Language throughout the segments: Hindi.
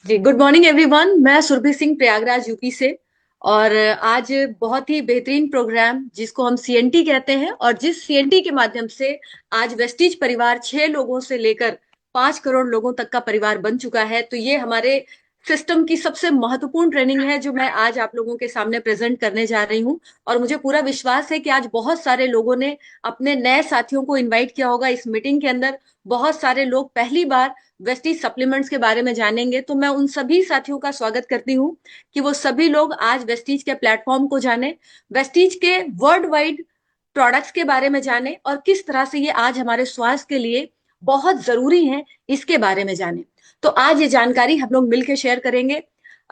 जी, गुड मॉर्निंग एवरीवन। मैं सुरभि सिंह प्रयागराज यूपी से। और आज बहुत ही बेहतरीन प्रोग्राम जिसको हम सीएनटी कहते हैं, और जिस सीएनटी के माध्यम से आज वेस्टीज परिवार 6 लोगों से लेकर 5 करोड़ लोगों तक का परिवार बन चुका है। तो ये हमारे सिस्टम की सबसे महत्वपूर्ण ट्रेनिंग है जो मैं आज आप लोगों के सामने प्रेजेंट करने जा रही हूँ। और मुझे पूरा विश्वास है कि आज बहुत सारे लोगों ने अपने नए साथियों को इनवाइट किया होगा इस मीटिंग के अंदर। बहुत सारे लोग पहली बार वेस्टीज सप्लीमेंट्स के बारे में जानेंगे, तो मैं उन सभी साथियों का स्वागत करती हूँ कि वो सभी लोग आज वेस्टीज के प्लेटफॉर्म को जाने, वेस्टीज के वर्ल्ड वाइड प्रोडक्ट्स के बारे में जाने, और किस तरह से ये आज हमारे स्वास्थ्य के लिए बहुत जरूरी है इसके बारे में जाने। तो आज ये जानकारी हम लोग मिलकर शेयर करेंगे।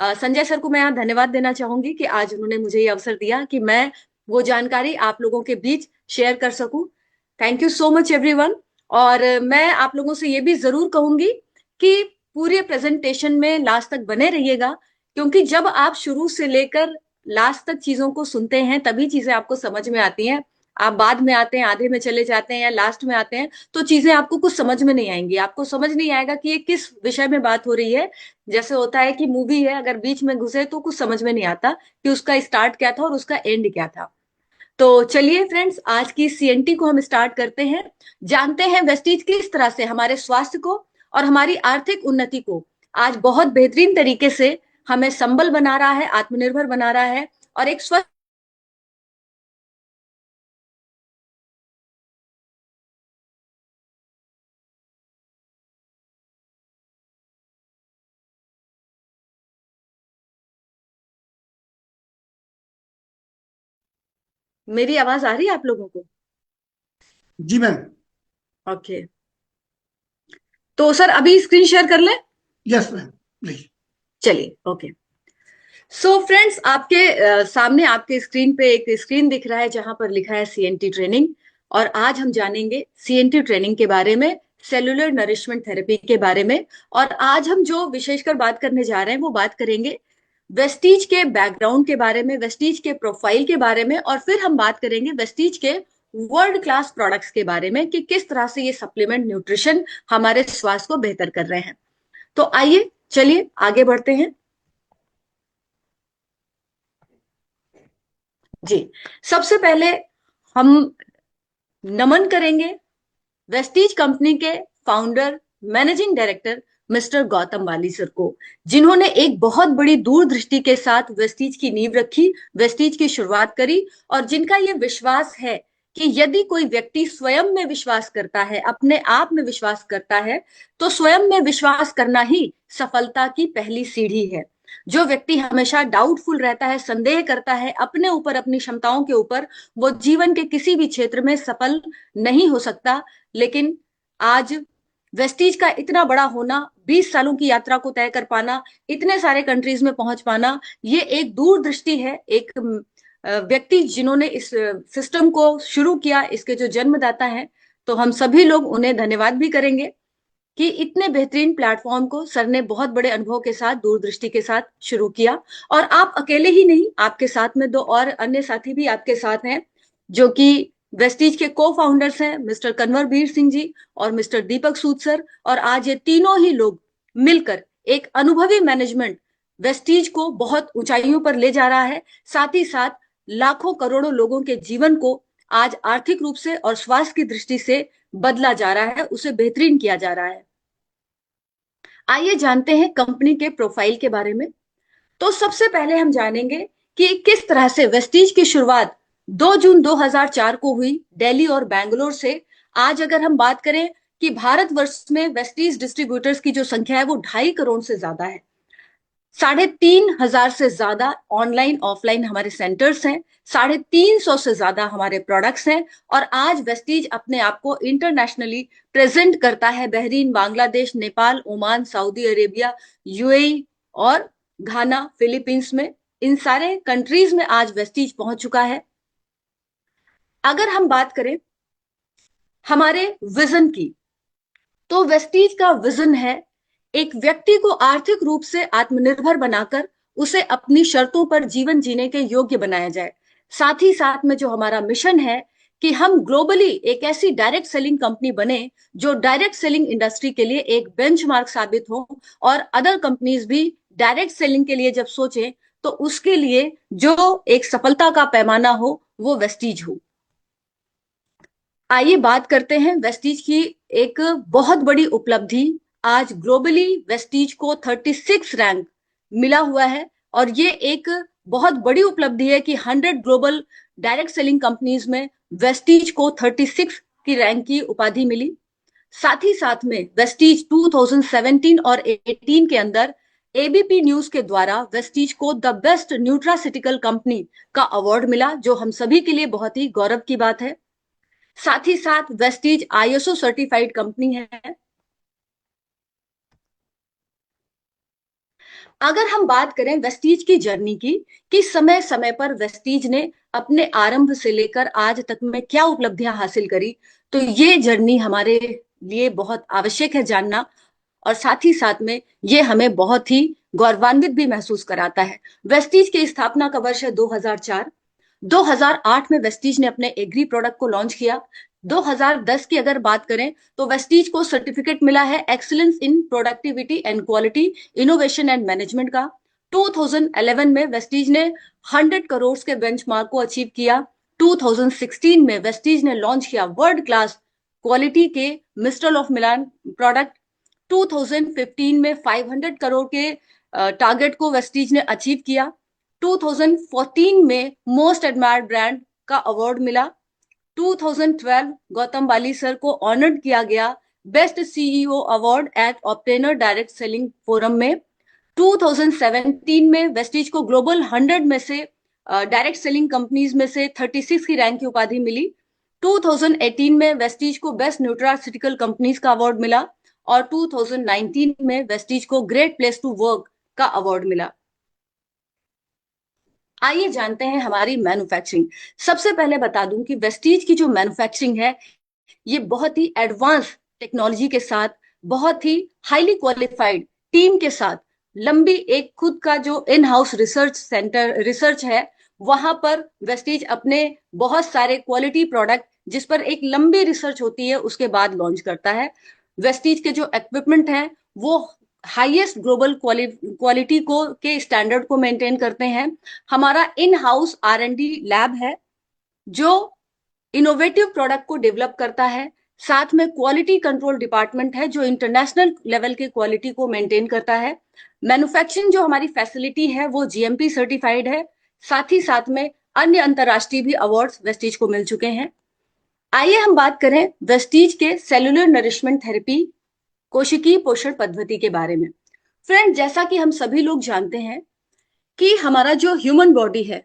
संजय सर को मैं यहाँ धन्यवाद देना चाहूंगी कि आज उन्होंने मुझे ये अवसर दिया कि मैं वो जानकारी आप लोगों के बीच शेयर कर सकूं। Thank you so much everyone. और मैं आप लोगों से ये भी जरूर कहूंगी कि पूरे प्रेजेंटेशन में लास्ट तक बने रहिएगा, क्योंकि जब आप शुरू से लेकर लास्ट तक चीजों को सुनते हैं तभी चीजें आपको समझ में आती हैं। आप बाद में आते हैं, आधे में चले जाते हैं या लास्ट में आते हैं, तो चीजें आपको कुछ समझ में नहीं आएंगी। आपको समझ नहीं आएगा कि ये किस विषय में बात हो रही है। जैसे होता है कि मूवी है, अगर बीच में घुसे तो कुछ समझ में नहीं आता कि उसका स्टार्ट क्या था और उसका एंड क्या था। तो चलिए फ्रेंड्स, आज की सीएनटी को हम स्टार्ट करते हैं। जानते हैं वेस्टीज किस तरह से हमारे स्वास्थ्य को और हमारी आर्थिक उन्नति को आज बहुत बेहतरीन तरीके से हमें संबल बना रहा है, आत्मनिर्भर बना रहा है, और एक स्वस्थ। मेरी आवाज आ रही है आप लोगों को? जी मैम। ओके। तो सर अभी स्क्रीन शेयर कर ले। Yes ma'am, please. चलिए, ओके। सो फ्रेंड्स, आपके सामने आपके स्क्रीन पे एक स्क्रीन दिख रहा है जहां पर लिखा है सीएनटी ट्रेनिंग। और आज हम जानेंगे सीएनटी ट्रेनिंग के बारे में, सेलुलर नरिशमेंट थेरेपी के बारे में। और आज हम जो विशेषकर बात करने जा रहे हैं वो बात करेंगे वेस्टीज के बैकग्राउंड के बारे में, वेस्टीज के प्रोफाइल के बारे में, और फिर हम बात करेंगे वेस्टीज के वर्ल्ड क्लास प्रोडक्ट्स के बारे में कि किस तरह से ये सप्लीमेंट न्यूट्रिशन हमारे स्वास्थ्य को बेहतर कर रहे हैं। तो आइए, चलिए आगे बढ़ते हैं। जी, सबसे पहले हम नमन करेंगे वेस्टीज कंपनी के founder, managing director mister Gautam वाली सर को, जिन्होंने एक बहुत बड़ी दूरदृष्टि के साथ वेस्टीज की नींव रखी, वेस्टीज की शुरुआत करी, और जिनका यह विश्वास है कि यदि कोई व्यक्ति स्वयं में विश्वास करता है, अपने आप में विश्वास करता है, तो स्वयं में विश्वास करना ही सफलता की पहली सीढ़ी है। जो व्यक्ति हमेशा डाउटफुल रहता है, संदेह करता है अपने ऊपर, अपनी क्षमताओं के ऊपर, वो जीवन के किसी भी क्षेत्र में सफल नहीं हो सकता। लेकिन आज वेस्टीज का इतना बड़ा होना, 20 सालों की यात्रा को तय कर पाना, इतने सारे कंट्रीज में पहुंच पाना, ये एक दूरदृष्टि है, एक व्यक्ति जिन्होंने इस सिस्टम को शुरू किया, इसके जो जन्मदाता हैं। तो हम सभी लोग उन्हें धन्यवाद भी करेंगे कि इतने बेहतरीन प्लेटफॉर्म को सर ने बहुत बड़े अनुभव के साथ, दूरदृष्टि के साथ शुरू किया। और आप अकेले ही नहीं, आपके साथ में दो और अन्य साथी भी आपके साथ हैं, जो कि वेस्टीज के को फाउंडर्स हैं, मिस्टर कन्वरवीर सिंह जी और मिस्टर दीपक सूद सर। और आज ये तीनों ही लोग मिलकर एक अनुभवी मैनेजमेंट वेस्टीज को बहुत ऊंचाइयों पर ले जा रहा है। साथ ही साथ लाखों करोड़ों लोगों के जीवन को आज आर्थिक रूप से और स्वास्थ्य की दृष्टि से बदला जा रहा है, उसे बेहतरीन किया जा रहा है। आइए जानते हैं कंपनी के प्रोफाइल के बारे में। तो सबसे पहले हम जानेंगे कि किस तरह से वेस्टीज की शुरुआत 2 जून 2004 को हुई, दिल्ली और बैंगलोर से। आज अगर हम बात करें कि भारतवर्ष में वेस्टीज डिस्ट्रीब्यूटर्स की जो संख्या है वो 2.5 करोड़ से ज्यादा है। 3,500 से ज्यादा ऑनलाइन ऑफलाइन हमारे सेंटर्स हैं, 350 से ज्यादा हमारे प्रोडक्ट्स हैं। और आज वेस्टीज अपने आप को इंटरनेशनली प्रेजेंट करता है, Bahrain, Bangladesh, Nepal, Oman, Saudi Arabia, UAE और घाना, फिलीपींस में, इन सारे कंट्रीज में आज वेस्टीज पहुंच चुका है। अगर हम बात करें हमारे विजन की, तो वेस्टीज का विजन है एक व्यक्ति को आर्थिक रूप से आत्मनिर्भर बनाकर उसे अपनी शर्तों पर जीवन जीने के योग्य बनाया जाए। साथ ही साथ में जो हमारा मिशन है कि हम ग्लोबली एक ऐसी डायरेक्ट सेलिंग कंपनी बने जो डायरेक्ट सेलिंग इंडस्ट्री के लिए एक बेंचमार्क साबित हो, और अदर कंपनीज भी डायरेक्ट सेलिंग के लिए जब सोचे तो उसके लिए जो एक सफलता का पैमाना हो वो वेस्टीज हो। आइए बात करते हैं वेस्टीज की एक बहुत बड़ी उपलब्धि। आज ग्लोबली वेस्टीज को 36 रैंक मिला हुआ है, और ये एक बहुत बड़ी उपलब्धि है कि 100 ग्लोबल डायरेक्ट सेलिंग कंपनीज में वेस्टीज को 36 की रैंक की उपाधि मिली। साथ ही साथ में वेस्टीज 2017 और 18 के अंदर एबीपी न्यूज के द्वारा वेस्टीज को द बेस्ट न्यूट्रासिटिकल कंपनी का अवार्ड मिला, जो हम सभी के लिए बहुत ही गौरव की बात है। साथ ही साथ वेस्टीज आईएसओ सर्टिफाइड कंपनी है। अगर हम बात करें वेस्टीज की जर्नी की, कि समय समय पर वेस्टीज ने अपने आरंभ से लेकर आज तक में क्या उपलब्धियां हासिल करी, तो ये जर्नी हमारे लिए बहुत आवश्यक है जानना। और साथ ही साथ में ये हमें बहुत ही गौरवान्वित भी महसूस कराता है। वेस्टीज की स्थापना का वर्ष है 2004। 2008 में वेस्टीज ने अपने एग्री प्रोडक्ट को लॉन्च किया। 2010 की अगर बात करें तो वेस्टीज को सर्टिफिकेट मिला है excellence in productivity and quality, innovation and management का। 2011 में वेस्टीज ने 100 करोड़ के बेंचमार्क को अचीव किया। 2016 में वेस्टीज ने लॉन्च किया वर्ल्ड क्लास क्वालिटी के मिस्ट्रल ऑफ मिलान प्रोडक्ट। 2015 में 500 करोड़ के टारगेट को वेस्टीज ने अचीव किया। 2014 में मोस्ट एडमायर्ड ब्रांड का अवार्ड मिला। 2012 गौतम बाली सर को ऑनर्ड किया गया best CEO award at obtainer direct selling forum में। 2017 में वेस्टीज को ग्लोबल 100 में से डायरेक्ट सेलिंग कंपनीज में से 36 की रैंक की उपाधि मिली। 2018 में वेस्टीज को बेस्ट न्यूट्रासिटिकल कंपनीज का अवार्ड मिला, और 2019 में वेस्टीज को ग्रेट प्लेस टू वर्क का अवार्ड मिला। आइए जानते हैं हमारी मैन्युफैक्चरिंग। सबसे पहले बता दूं कि वेस्टीज की जो मैन्युफैक्चरिंग है ये बहुत ही एडवांस टेक्नोलॉजी के साथ, बहुत ही हाईली क्वालिफाइड टीम के साथ, लंबी एक खुद का जो in house research centre research है वहां पर वेस्टीज अपने बहुत सारे क्वालिटी प्रोडक्ट जिस पर एक लंबी रिसर्च होती है उसके बाद लॉन्च करता है। वेस्टीज के जो इक्विपमेंट हैं वो हाईएस्ट ग्लोबल क्वालिटी को के स्टैंडर्ड को मेंटेन करते हैं। हमारा इन हाउस R&D लैब है जो इनोवेटिव प्रोडक्ट को डेवलप करता है। साथ में क्वालिटी कंट्रोल डिपार्टमेंट है जो इंटरनेशनल लेवल के क्वालिटी को मेंटेन करता है। मैन्युफैक्चरिंग जो हमारी फैसिलिटी है वो जीएमपी सर्टिफाइड है। साथ ही साथ में अन्य अंतरराष्ट्रीय भी अवार्ड्स वेस्टीज को मिल चुके हैं। आइए हम बात करें वेस्टीज के सेलुलर नरिशमेंट थेरेपी कोशिकीय पोषण पद्धति के बारे में। फ्रेंड, जैसा कि हम सभी लोग जानते हैं कि हमारा जो ह्यूमन बॉडी है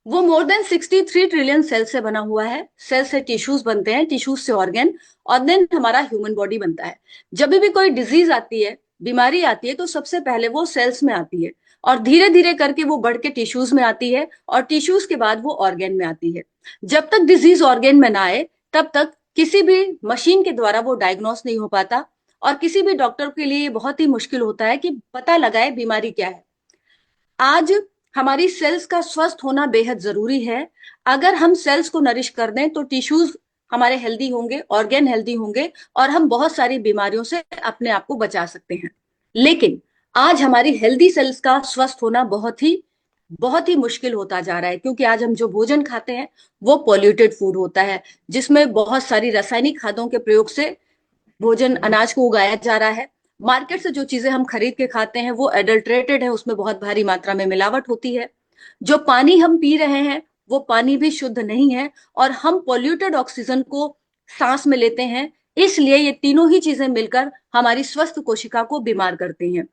वो मोर देन 63 ट्रिलियन सेल से बना हुआ है। सेल से टिश्यूज बनते हैं, टिश्यूज से ऑर्गन, और देन हमारा ह्यूमन बॉडी बनता है। जब भी कोई डिजीज आती है, बीमारी आती है, तो सबसे पहले वो सेल्स में आती है और धीरे धीरे करके वो बढ़ के टिश्यूज में आती है और टिश्यूज के बाद वो ऑर्गन में आती है। जब तक डिजीज ऑर्गन में ना आए तब तक किसी भी मशीन के द्वारा वो डायग्नोस नहीं हो पाता, और किसी भी डॉक्टर के लिए बहुत ही मुश्किल होता है कि पता लगाए बीमारी क्या है। आज हमारी सेल्स का स्वस्थ होना बेहद जरूरी है। अगर हम सेल्स को नरिश कर दें तो टिश्यूज हमारे हेल्दी होंगे, ऑर्गन हेल्दी होंगे, और हम बहुत सारी बीमारियों से अपने आप को बचा सकते हैं। लेकिन आज हमारी हेल्दी सेल्स का स्वस्थ होना बहुत ही मुश्किल होता जा रहा है, क्योंकि आज हम जो भोजन खाते हैं वो पॉल्यूटेड फूड होता है, जिसमें बहुत सारी रासायनिक खादों के प्रयोग से भोजन अनाज को उगाया जा रहा है। मार्केट से जो चीजें हम खरीद के खाते हैं वो एडल्ट्रेटेड है, उसमें बहुत भारी मात्रा में मिलावट होती है। जो पानी हम पी रहे हैं वो पानी भी शुद्ध नहीं है, और हम पॉल्यूटेड ऑक्सीजन को सांस में लेते हैं। इसलिए ये तीनों ही चीजें मिलकर हमारी स्वस्थ कोशिका को बीमार करती हैं।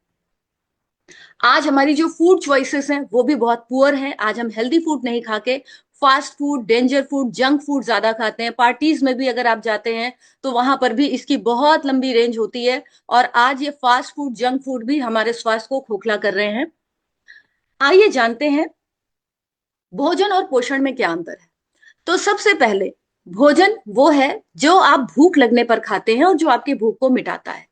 आज हमारी जो फूड चॉइसेस हैं वो भी बहुत पुअर हैं। आज हम हेल्दी फूड नहीं खा के fast food, danger food, junk food ज्यादा खाते हैं। पार्टीज में भी अगर आप जाते हैं तो वहां पर भी इसकी बहुत लंबी रेंज होती है, और आज ये फास्ट फूड, जंक फूड भी हमारे स्वास्थ्य को खोखला कर रहे हैं। आइए जानते हैं भोजन और पोषण में क्या अंतर है। तो सबसे पहले, भोजन वो है जो आप भूख लगने पर खाते हैं और जो आपकी भूख को मिटाता है,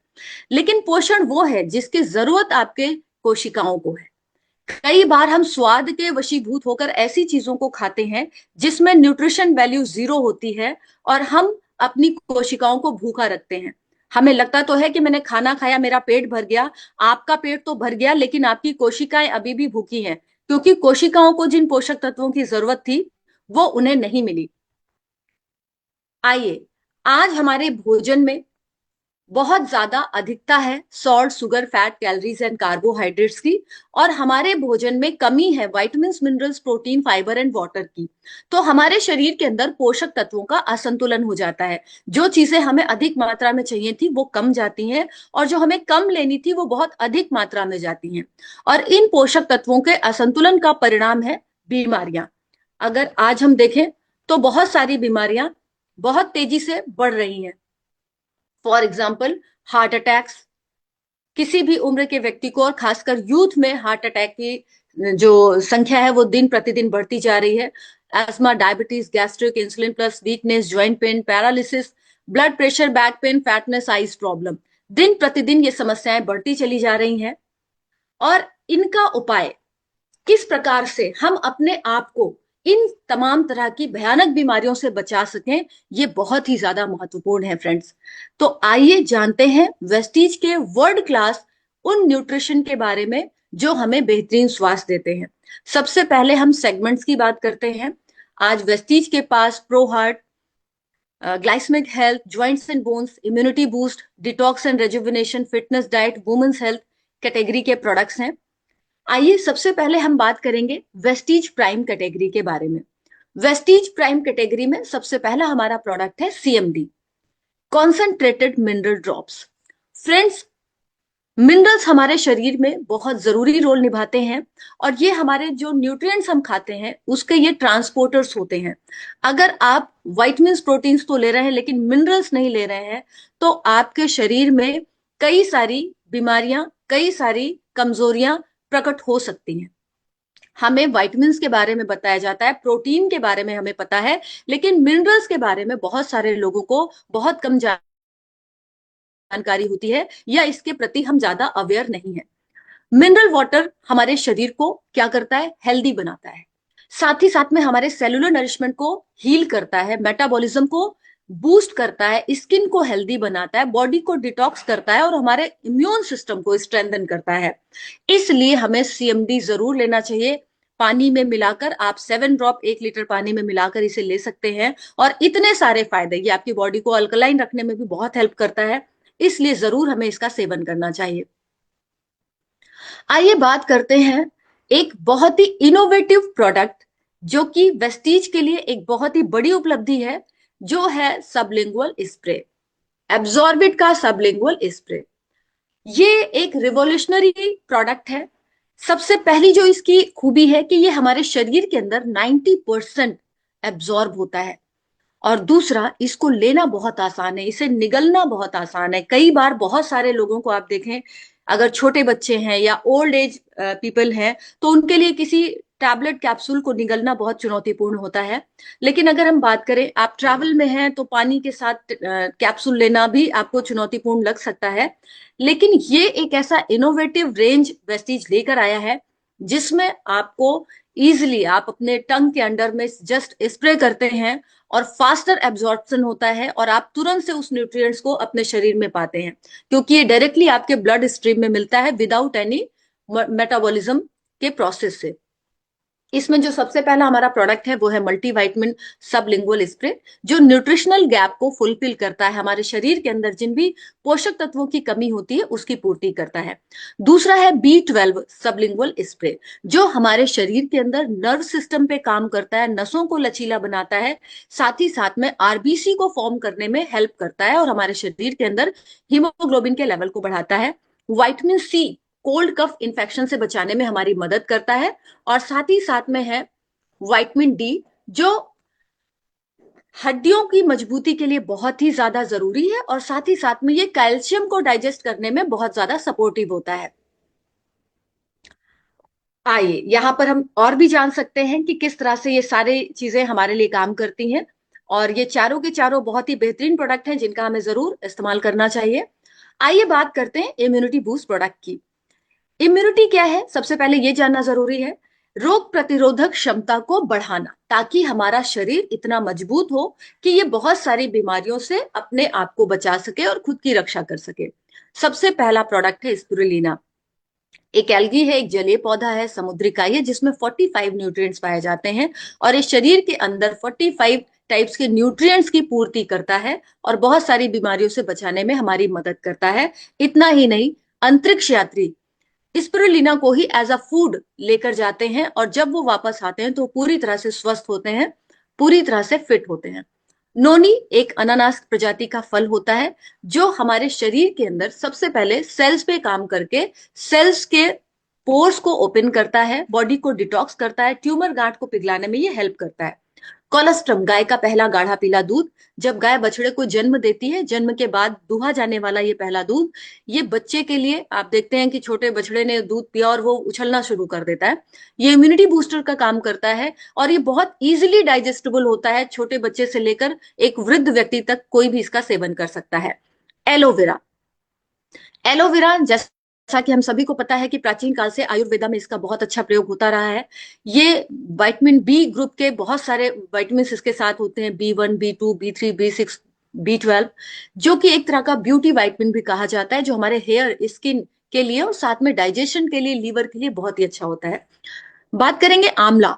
लेकिन पोषण वो है जिसकी जरूरत आपके कोशिकाओं को है। कई बार हम स्वाद के वशीभूत होकर ऐसी चीजों को खाते हैं जिसमें न्यूट्रिशन वैल्यू जीरो होती है, और हम अपनी कोशिकाओं को भूखा रखते हैं। हमें लगता तो है कि मैंने खाना खाया, मेरा पेट भर गया। आपका पेट तो भर गया, लेकिन आपकी कोशिकाएं अभी भी भूखी हैं, क्योंकि कोशिकाओं को जिन पोषक तत्वों की जरूरत थी वो उन्हें नहीं मिली। आइए, आज हमारे भोजन में बहुत ज्यादा अधिकता है salt, sugar, fat, calories and carbohydrates की, और हमारे भोजन में कमी है vitamins, minerals, protein, fibre and water की। तो हमारे शरीर के अंदर पोषक तत्वों का असंतुलन हो जाता है। जो चीजें हमें अधिक मात्रा में चाहिए थी वो कम जाती हैं, और जो हमें कम लेनी थी वो बहुत अधिक मात्रा में जाती हैं। और इन पोषक तत्वों के असंतुलन का परिणाम है बीमारियां। अगर आज हम देखें तो बहुत सारी बीमारियां बहुत तेजी से बढ़ रही हैं। For example, heart attacks. किसी भी उम्र के व्यक्ति को, और खासकर यूथ में, हार्ट अटैक की जो संख्या है वो दिन प्रतिदिन बढ़ती जा रही है। ESMA, diabetes, gastric, insulin plus weakness, joint pain, paralysis, blood pressure, back pain, fatness, eyes problem, दिन प्रतिदिन ये समस्याएं बढ़ती चली जा रही हैं। और इनका उपाय, किस प्रकार से हम अपने आप को इन तमाम तरह की भयानक बीमारियों से बचा सकें, ये बहुत ही ज्यादा महत्वपूर्ण है फ्रेंड्स। तो आइए जानते हैं वेस्टीज के वर्ल्ड क्लास उन न्यूट्रिशन के बारे में जो हमें बेहतरीन स्वास्थ्य देते हैं। सबसे पहले हम सेगमेंट्स की बात करते हैं। आज वेस्टीज के पास pro heart, glycemic health, joints and bones, immunity boost, detox and rejuvenation, fitness diet, women's health category के प्रोडक्ट्स हैं। आइए सबसे पहले हम बात करेंगे वेस्टीज प्राइम कैटेगरी के बारे में। वेस्टीज प्राइम कैटेगरी में सबसे पहला हमारा प्रोडक्ट है CMD, concentrated mineral drops. Friends, minerals हमारे शरीर में बहुत जरूरी रोल निभाते हैं, और ये हमारे जो न्यूट्रिएंट्स हम खाते हैं उसके ये ट्रांसपोर्टर्स होते हैं। अगर आप विटामिन्स, प्रोटीन्स तो ले रहे हैं लेकिन मिनरल्स नहीं ले रहे हैं, तो आपके शरीर में कई सारी बीमारियां, कई सारी कमजोरियां प्रकट हो सकती हैं। हमें विटामिन्स के बारे में बताया जाता है, प्रोटीन के बारे में हमें पता है, लेकिन मिनरल्स के बारे में बहुत सारे लोगों को बहुत कम जानकारी होती है, या इसके प्रति हम ज्यादा अवेयर नहीं है। मिनरल वाटर हमारे शरीर को क्या करता है? हेल्दी बनाता है। साथ ही साथ में हमारे सेलुलर नरिशमेंट को हील करता है, मेटाबॉलिज्म को बूस्ट करता है, स्किन को हेल्दी बनाता है, बॉडी को डिटॉक्स करता है, और हमारे इम्यून सिस्टम को स्ट्रेंथन करता है। इसलिए हमें सीएमडी जरूर लेना चाहिए। पानी में मिलाकर, आप 7 ड्रॉप 1 लीटर पानी में मिलाकर इसे ले सकते हैं, और इतने सारे फायदे, ये आपकी बॉडी को अल्कलाइन रखने में भी बहुत हेल्प करता है। इसलिए जरूर हमें इसका सेवन करना चाहिए। आइए बात करते हैं एक बहुत ही इनोवेटिव प्रोडक्ट जो कि वेस्टीज के लिए एक बहुत ही बड़ी उपलब्धि है, जो है सबलिंगुअल स्प्रे, एब्जॉर्बिट का सबलिंगुअल स्प्रे। ये एक रिवोल्यूशनरी प्रोडक्ट है। सबसे पहली जो इसकी खूबी है कि ये हमारे शरीर के अंदर 90% एब्जॉर्ब होता है, और दूसरा, इसको लेना बहुत आसान है, इसे निगलना बहुत आसान है। कई बार बहुत सारे लोगों को आप देखें, अगर छोटे बच्चे हैं या ओल्ड एज पीपल हैं, तो उनके लिए किसी टैबलेट कैप्सूल को निगलना बहुत चुनौतीपूर्ण होता है। लेकिन अगर हम बात करें, आप ट्रैवल में हैं तो पानी के साथ कैप्सूल लेना भी आपको चुनौतीपूर्ण लग सकता है। लेकिन ये एक ऐसा इनोवेटिव रेंज वेस्टीज लेकर आया है जिसमें आपको इजिली, आप अपने टंग के अंडर में जस्ट स्प्रे करते हैं और फास्टर एब्जॉर्प्शन होता है, और आप तुरंत से उस न्यूट्रिएंट्स को अपने शरीर में पाते हैं, क्योंकि ये डायरेक्टली आपके ब्लड स्ट्रीम में मिलता है विदाउट एनी मेटाबॉलिज्म के प्रोसेस से। इसमें जो सबसे पहला हमारा प्रोडक्ट है वो है मल्टीविटामिन सबलिंगुअल स्प्रे, जो न्यूट्रिशनल गैप को फुलफिल करता है, हमारे शरीर के अंदर जिन भी पोषक तत्वों की कमी होती है उसकी पूर्ति करता है। दूसरा है B12 सबलिंगुअल स्प्रे, जो हमारे शरीर के अंदर नर्व सिस्टम पे काम करता है, नसों को लचीला बनाता है, साथ ही साथ में आरबीसी को फॉर्म करने में हेल्प करता है, और हमारे शरीर के अंदर हीमोग्लोबिन के लेवल को बढ़ाता है। Vitamin C cold cough infection से बचाने में हमारी मदद करता है, और साथ ही साथ में है विटामिन डी, जो हड्डियों की मजबूती के लिए बहुत ही ज्यादा जरूरी है, और साथ ही साथ में ये कैल्शियम को डाइजेस्ट करने में बहुत ज्यादा सपोर्टिव होता है। आइए यहां पर हम और भी जान सकते हैं कि किस तरह से ये सारी चीजें हमारे लिए काम करती हैं, और ये चारों के चारों बहुत ही बेहतरीन प्रोडक्ट हैं जिनका हमें जरूर इस्तेमाल करना चाहिए। आइए बात करते हैं इम्यूनिटी बूस्ट प्रोडक्ट की। इम्यूनिटी क्या है, सबसे पहले ये जानना जरूरी है। रोग प्रतिरोधक क्षमता को बढ़ाना, ताकि हमारा शरीर इतना मजबूत हो कि ये बहुत सारी बीमारियों से अपने आप को बचा सके और खुद की रक्षा कर सके। सबसे पहला प्रोडक्ट है स्पिरुलिना। एक एल्गी है, एक जलीय पौधा है, समुद्री काई है, जिसमें 45 न्यूट्रिएंट्स पाए जाते हैं। और ये शरीर के अंदर 45 टाइप्स के न्यूट्रिएंट्स की पूर्ति करता है और बहुत सारी बीमारियों से बचाने में हमारी मदद करता है। इतना ही नहीं, अंतरिक्ष यात्री स्पिरुलिना को ही एज अ फूड लेकर जाते हैं और जब वो वापस आते हैं तो पूरी तरह से स्वस्थ होते हैं, पूरी तरह से फिट होते हैं। नोनी एक अनानास प्रजाति का फल होता है, जो हमारे शरीर के अंदर सबसे पहले सेल्स पे काम करके सेल्स के पोर्स को ओपन करता है, बॉडी को डिटॉक्स करता है, ट्यूमर गांठ को पिघलाने में ये हेल्प करता है। कोलेस्ट्रम, गाय का पहला गाढ़ा पीला दूध। जब गाय बछड़े को जन्म देती है, जन्म के बाद दुहा जाने वाला ये पहला दूध, ये बच्चे के लिए, आप देखते हैं कि छोटे बछड़े ने दूध पिया और वो उछलना शुरू कर देता है। ये इम्यूनिटी बूस्टर का काम करता है और ये बहुत इजीली डाइजेस्टेबल होता है। छोटे बच्चे से लेकर एक वृद्ध व्यक्ति तक कोई भी इसका सेवन कर सकता है। एलोवेरा। एलोवेरा, जैसा कि हम सभी को पता है कि प्राचीन काल से आयुर्वेदा में इसका बहुत अच्छा प्रयोग होता रहा है। ये विटामिन बी ग्रुप के बहुत सारे विटामिन इसके साथ होते हैं, B1, B2, B3, B6, B12, जो कि एक तरह का ब्यूटी विटामिन भी कहा जाता है, जो हमारे हेयर स्किन के लिए और साथ में डाइजेशन के लिए, लीवर के लिए बहुत ही अच्छा होता है। बात करेंगे आंवला।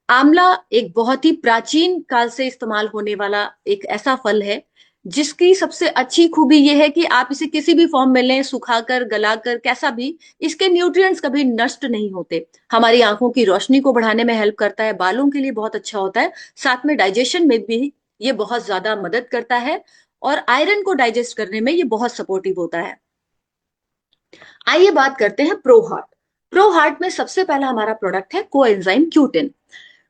आंवला एक बहुत ही प्राचीन काल से इस्तेमाल होने वाला एक ऐसा फल है, जिसकी सबसे अच्छी खूबी यह है कि आप इसे किसी भी फॉर्म में लें, सुखाकर, गलाकर, कैसा भी, इसके न्यूट्रिएंट्स कभी नष्ट नहीं होते। हमारी आंखों की रोशनी को बढ़ाने में हेल्प करता है, बालों के लिए बहुत अच्छा होता है, साथ में डाइजेशन में भी ये बहुत ज्यादा मदद करता है और आयरन को डाइजेस्ट करने में ये बहुत सपोर्टिव होता है। आइए बात करते हैं प्रो हार्ट। प्रो हार्ट में सबसे पहला हमारा प्रोडक्ट है कोएंजाइम क्यूटिन।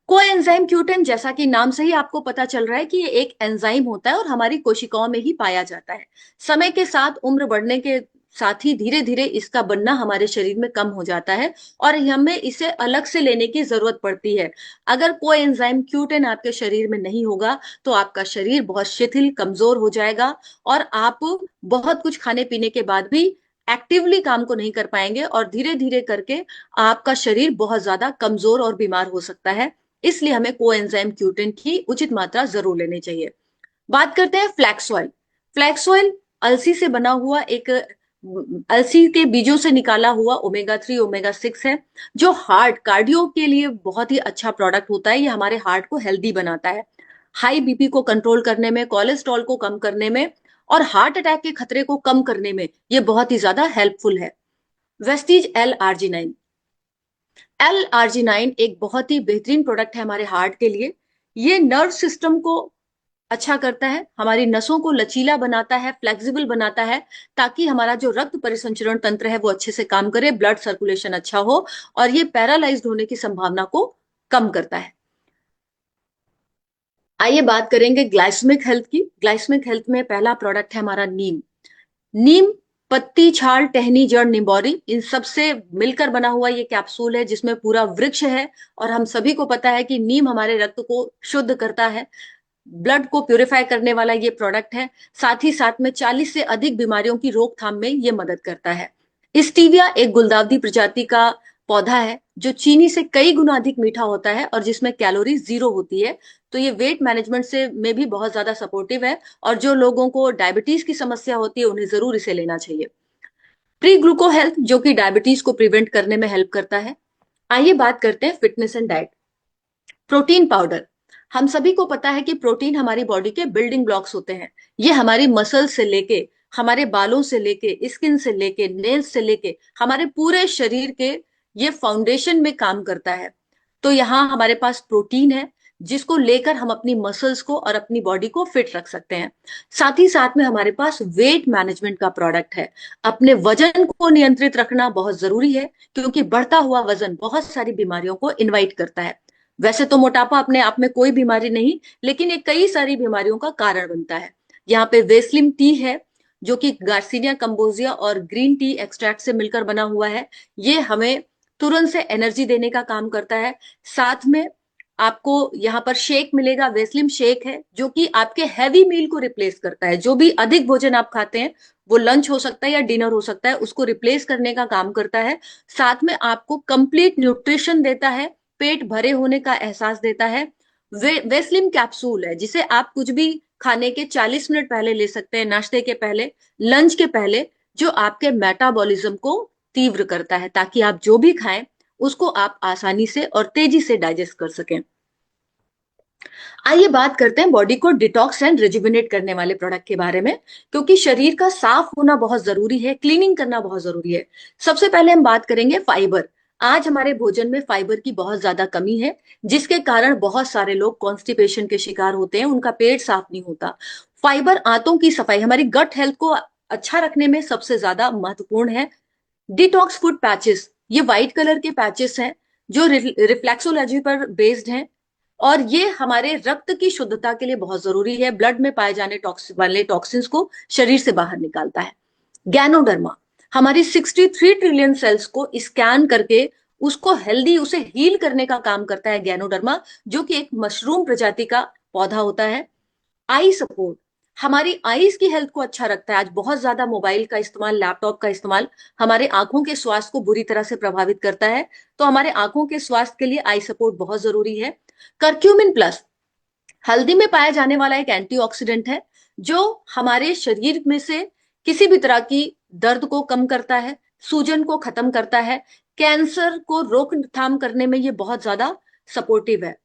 कोएंजाइम क्यूटिन, जैसा कि नाम से ही आपको पता चल रहा है कि ये एक एंजाइम होता है और हमारी कोशिकाओं में ही पाया जाता है। समय के साथ, उम्र बढ़ने के साथ ही धीरे धीरे इसका बनना हमारे शरीर में कम हो जाता है और हमें इसे अलग से लेने की जरूरत पड़ती है। अगर कोएंजाइम क्यूटिन आपके शरीर में नहीं होगा तो आपका शरीर बहुत शिथिल, कमजोर हो जाएगा और आप बहुत कुछ खाने पीने के बाद भी एक्टिवली काम को नहीं कर पाएंगे और धीरे धीरे करके आपका शरीर बहुत ज्यादा कमजोर और बीमार हो सकता है। इसलिए हमें कोएंजाइम क्यूटिन की उचित मात्रा जरूर लेनी चाहिए। बात करते हैं फ्लैक्स ऑयल। फ्लैक्स ऑयल अलसी से बना हुआ एक, अलसी के बीजों से निकाला हुआ ओमेगा 3 ओमेगा 6 है, जो हार्ट, कार्डियो के लिए बहुत ही अच्छा प्रोडक्ट होता है। ये हमारे हार्ट को हेल्दी बनाता है, हाई बीपी को कंट्रोल करने में, कोलेस्ट्रॉल को कम करने में और हार्ट अटैक के खतरे को कम करने में ये बहुत ही ज्यादा हेल्पफुल है। वेस्टीज L-आर्जिनाइन। L-आर्जिनाइन एक बहुत ही बेहतरीन प्रोडक्ट है हमारे हार्ट के लिए। ये नर्व सिस्टम को अच्छा करता है, हमारी नसों को लचीला बनाता है, फ्लेक्सिबल बनाता है, ताकि हमारा जो रक्त परिसंचरण तंत्र है वो अच्छे से काम करे, ब्लड सर्कुलेशन अच्छा हो और ये पैरालाइज्ड होने की संभावना को कम करता है। आइए बात करेंगे ग्लाइसेमिक हेल्थ की। ग्लाइसेमिक हेल्थ में पहला प्रोडक्ट है हमारा नीम। नीम पत्ती, छाल, टहनी, जड़, निम्बोरी, इन सब से मिलकर बना हुआ ये कैप्सूल है, जिसमें पूरा वृक्ष है। और हम सभी को पता है कि नीम हमारे रक्त को शुद्ध करता है, ब्लड को प्यूरिफाई करने वाला ये प्रोडक्ट है। साथ ही साथ में 40 से अधिक बीमारियों की रोकथाम में ये मदद करता है। स्टीविया एक गुलदाउदी प्रजाति का पौधा है, जो चीनी से कई गुना अधिक मीठा होता है और जिसमें कैलोरी 0 होती है। तो ये वेट मैनेजमेंट से में भी बहुत ज्यादा सपोर्टिव है और जो लोगों को डायबिटीज की समस्या होती है उन्हें जरूर इसे लेना चाहिए। प्री ग्लूको हेल्थ, जो कि डायबिटीज को प्रिवेंट करने में हेल्प करता है। आइए बात करते हैं fitness and diet. Protein powder. हम सभी को पता है कि प्रोटीन हमारी बॉडी के बिल्डिंग ब्लॉक्स होते हैं। ये हमारी मसल से लेके, हमारे बालों से लेके, स्किन से लेके, नेल्स से लेके, हमारे पूरे शरीर के ये फाउंडेशन में काम करता है। तो यहाँ हमारे पास प्रोटीन है, जिसको लेकर हम अपनी मसल्स को और अपनी बॉडी को फिट रख सकते हैं। साथ ही साथ में हमारे पास वेट मैनेजमेंट का प्रोडक्ट है। अपने वजन को नियंत्रित रखना बहुत जरूरी है, क्योंकि बढ़ता हुआ वजन बहुत सारी बीमारियों को इनवाइट करता है। वैसे तो मोटापा अपने आप में कोई बीमारी नहीं, लेकिन ये कई सारी बीमारियों का कारण बनता है। यहाँ पे वेस्लिम टी है, जो कि गार्सिनिया कंबोजिया और ग्रीन टी एक्सट्रैक्ट से मिलकर बना हुआ है। ये हमें तुरंत से एनर्जी देने का काम करता है। साथ में आपको यहाँ पर शेक मिलेगा, वेस्लिम शेक है, जो कि आपके हैवी मील को रिप्लेस करता है। जो भी अधिक भोजन आप खाते हैं, वो लंच हो सकता है या डिनर हो सकता है, उसको रिप्लेस करने का काम करता है। साथ में आपको कंप्लीट न्यूट्रिशन देता है, पेट भरे होने का एहसास देता है। वेस्लिम कैप्सूल है जिसे आप कुछ भी खाने के 40 मिनट पहले ले सकते हैं, नाश्ते के पहले, लंच के पहले, जो आपके मेटाबॉलिज्म को तीव्र करता है, ताकि आप जो भी खाएं उसको आप आसानी से और तेजी से डाइजेस्ट कर सकें। आइए बात करते हैं बॉडी को डिटॉक्स एंड रिजुविनेट करने वाले प्रोडक्ट के बारे में, क्योंकि शरीर का साफ होना बहुत जरूरी है, क्लीनिंग करना बहुत जरूरी है। सबसे पहले हम बात करेंगे फाइबर। आज हमारे भोजन में फाइबर की बहुत ज्यादा कमी है, जिसके कारण बहुत सारे लोग कॉन्स्टिपेशन के शिकार होते हैं, उनका पेट साफ नहीं होता। फाइबर आंतों की सफाई, हमारी गट हेल्थ को अच्छा रखने में सबसे ज्यादा महत्वपूर्ण है। डिटॉक्स फूड पैचेस, ये व्हाइट कलर के पैचेस हैं जो रिफ्लेक्सोलॉजी पर बेस्ड हैं, और ये हमारे रक्त की शुद्धता के लिए बहुत जरूरी है। ब्लड में पाए जाने वाले टॉक्सिन्स को शरीर से बाहर निकालता है। गैनोडर्मा हमारी 63 ट्रिलियन सेल्स को स्कैन करके उसको हेल्दी, उसे हील करने का काम करता है गैनोडर्मा, जो कि एक मशरूम प्रजाति का पौधा होता है। आई सपोर्ट हमारी आईज की हेल्थ को अच्छा रखता है। आज बहुत ज्यादा मोबाइल का इस्तेमाल, लैपटॉप का इस्तेमाल हमारे आंखों के स्वास्थ्य को बुरी तरह से प्रभावित करता है, तो हमारे आंखों के स्वास्थ्य के लिए आई सपोर्ट बहुत जरूरी है। करक्यूमिन प्लस हल्दी में पाया जाने वाला एक एंटीऑक्सीडेंट है, जो हमारे शरीर में से किसी भी तरह की दर्द को कम करता है, सूजन को खत्म करता है, कैंसर को रोकथाम करने में ये बहुत ज्यादा सपोर्टिव है।